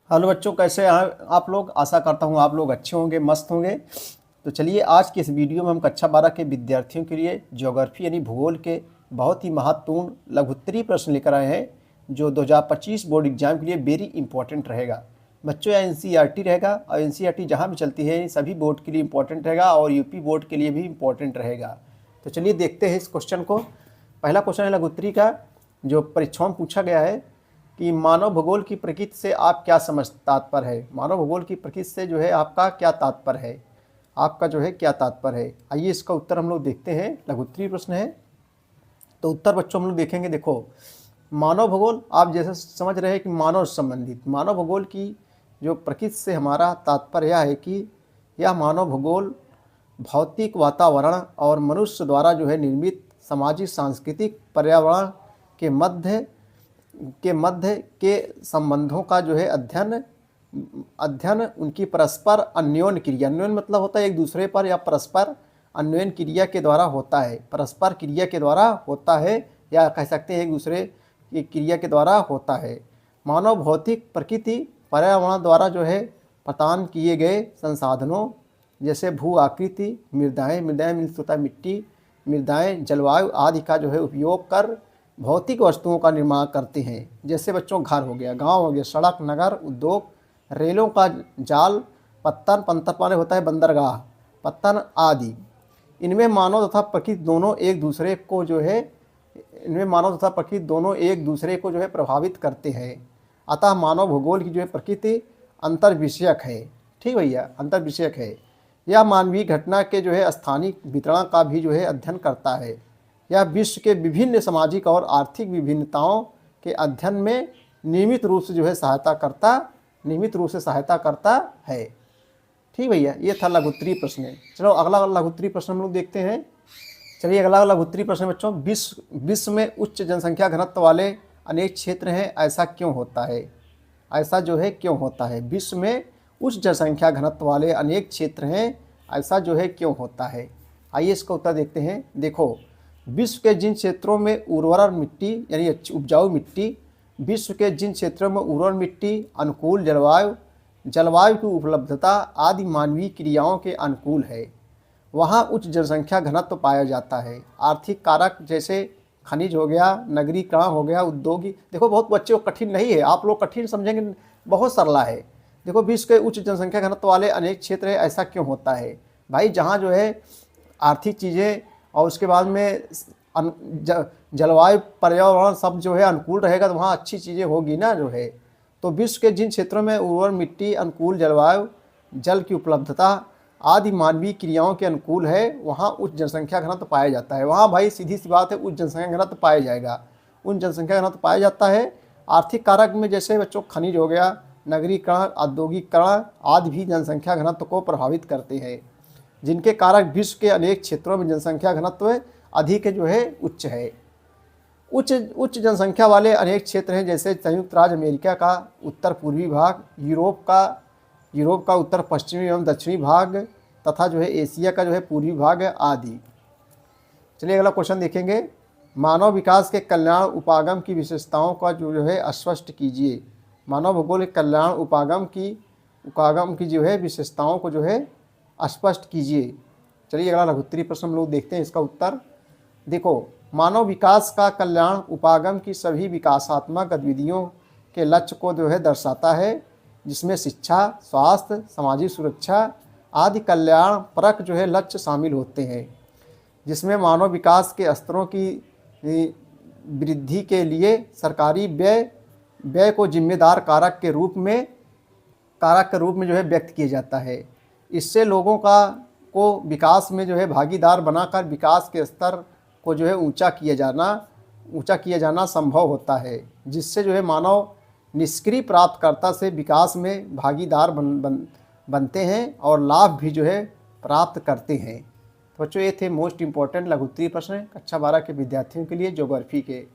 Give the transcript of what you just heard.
Hello बच्चों, कैसे हैं आप लोग। आशा करता हूँ आप लोग अच्छे होंगे, मस्त होंगे। तो चलिए आज की इस वीडियो में हम कक्षा 12 के विद्यार्थियों के लिए ज्योग्राफी यानी भूगोल के बहुत ही महत्वपूर्ण लघुत्तरीय प्रश्न लेकर आए हैं, जो 2025 बोर्ड एग्जाम के लिए वेरी इंपॉर्टेंट रहेगा। बच्चों यह एनसीईआरटी रहेगा और एनसीईआरटी जहाँ भी चलती है सभी बोर्ड के लिए इंपॉर्टेंट रहेगा और यूपी बोर्ड के लिए भी इंपॉर्टेंट रहेगा। तो चलिए देखते हैं इस क्वेश्चन को। पहला क्वेश्चन है लघुत्तरी का, जो परीक्षाओं में पूछा गया है कि मानव भूगोल की प्रकृति से आप क्या समझ तात्पर्य है। मानव भूगोल की प्रकृति से जो है आपका क्या तात्पर्य है, आपका जो है क्या तात्पर्य है। आइए इसका उत्तर हम लोग देखते हैं। लघुत्तरीय प्रश्न है तो उत्तर बच्चों हम लोग देखेंगे। देखो, मानव भूगोल आप जैसे समझ रहे हैं कि मानव संबंधित मानव भूगोल की जो प्रकृति से हमारा तात्पर्य यह है कि यह मानव भूगोल भौतिक वातावरण और मनुष्य द्वारा जो है निर्मित सामाजिक सांस्कृतिक पर्यावरण के मध्य के संबंधों का जो है अध्ययन उनकी परस्पर अन्योन्य क्रिया, अन्योन्य मतलब होता है एक दूसरे पर, या परस्पर अन्योन्य क्रिया के द्वारा होता है, परस्पर क्रिया के द्वारा होता है, या कह सकते हैं एक दूसरे की क्रिया के द्वारा होता है। मानव भौतिक प्रकृति पर्यावरण द्वारा जो है प्रदान किए गए संसाधनों जैसे भू आकृति, मृदाएँ मीन्स होता है मिट्टी, मृदाएँ, जलवायु आदि का जो है उपयोग कर भौतिक वस्तुओं का निर्माण करते हैं। जैसे बच्चों घर हो गया, गांव हो गया, सड़क, नगर, उद्योग, रेलों का जाल, पत्तन, पंतरपाने होता है बंदरगाह, पत्तन आदि। इनमें मानव तथा प्रकृति दोनों एक दूसरे को जो है प्रभावित करते हैं। अतः मानव भूगोल की जो है प्रकृति अंतर विषयक है। ठीक भैया, अंतर विषयक है। यह मानवीय घटना के जो है स्थानीय वितरण का भी जो है अध्ययन करता है। यह विश्व के विभिन्न सामाजिक और आर्थिक विभिन्नताओं के अध्ययन में नियमित रूप से सहायता करता है। ठीक भैया, ये था लघुत्तरीय प्रश्न। चलो अगला लघुत्तरीय प्रश्न हम लोग देखते हैं। चलिए अगला लघुत्तरीय प्रश्न बच्चों, विश्व में उच्च जनसंख्या घनत्व वाले अनेक क्षेत्र हैं, ऐसा क्यों होता है। ऐसा जो है क्यों होता है। विश्व में उच्च जनसंख्या घनत्व वाले अनेक क्षेत्र हैं, ऐसा जो है क्यों होता है। आइए इसका उत्तर देखते हैं। देखो, विश्व के जिन क्षेत्रों में उर्वरा मिट्टी यानी उपजाऊ मिट्टी, विश्व के जिन क्षेत्रों में उर्वरा मिट्टी, अनुकूल जलवायु की उपलब्धता आदि मानवीय क्रियाओं के अनुकूल है, वहाँ उच्च जनसंख्या घनत्व पाया जाता है। आर्थिक कारक जैसे खनिज हो गया, नगरीकरण हो गया, उद्योगिक। देखो बहुत बच्चों को कठिन नहीं है, आप लोग कठिन समझेंगे, बहुत सरला है। देखो, विश्व के उच्च जनसंख्या घनत्व वाले अनेक क्षेत्र है, ऐसा क्यों होता है भाई। जहाँ जो है आर्थिक चीज़ें और उसके बाद में जलवायु पर्यावरण सब जो है अनुकूल रहेगा तो वहाँ अच्छी चीज़ें होगी ना जो है। तो विश्व के जिन क्षेत्रों में उर्वर मिट्टी, अनुकूल जलवायु, जल की उपलब्धता आदि मानवीय क्रियाओं के अनुकूल है, वहाँ उच्च जनसंख्या घनत्व पाया जाता है। वहाँ भाई सीधी सी बात है, उच्च जनसंख्या घनत्व पाया जाएगा, उच्च जनसंख्या घनत्व पाया जाता है। आर्थिक कारक में जैसे बच्चों खनिज हो गया, नगरीकरण, औद्योगिकरण आदि भी जनसंख्या घनत्व को प्रभावित करते हैं, जिनके कारक विश्व के अनेक क्षेत्रों में जनसंख्या घनत्व अधिक जो है उच्च है। उच्च जनसंख्या वाले अनेक क्षेत्र हैं, जैसे संयुक्त राज्य अमेरिका का उत्तर पूर्वी भाग, यूरोप का उत्तर पश्चिमी एवं दक्षिणी भाग, तथा जो है एशिया का जो है पूर्वी भाग आदि। चलिए अगला क्वेश्चन देखेंगे। मानव विकास के कल्याण उपागम की विशेषताओं का जो है स्पष्ट कीजिए। मानव भूगोल के कल्याण उपागम की जो है विशेषताओं को जो है स्पष्ट कीजिए। चलिए अगला लघुत्तरीय प्रश्न हम लोग देखते हैं, इसका उत्तर देखो। मानव विकास का कल्याण उपागम की सभी विकासात्मक गतिविधियों के लक्ष्य को जो है दर्शाता है, जिसमें शिक्षा, स्वास्थ्य, सामाजिक सुरक्षा आदि कल्याण परक जो है लक्ष्य शामिल होते हैं, जिसमें मानव विकास के स्तरों की वृद्धि के लिए सरकारी व्यय को जिम्मेदार कारक के रूप में जो है व्यक्त किया जाता है। इससे लोगों को विकास में जो है भागीदार बनाकर विकास के स्तर को जो है ऊंचा किया जाना संभव होता है, जिससे जो है मानव निष्क्रिय प्राप्तकर्ता से विकास में भागीदार बनते हैं और लाभ भी जो है प्राप्त करते हैं। तो बच्चों, ये थे मोस्ट इम्पॉर्टेंट लघुत्तरीय प्रश्न कक्षा 12 के विद्यार्थियों के लिए ज्योग्राफी के।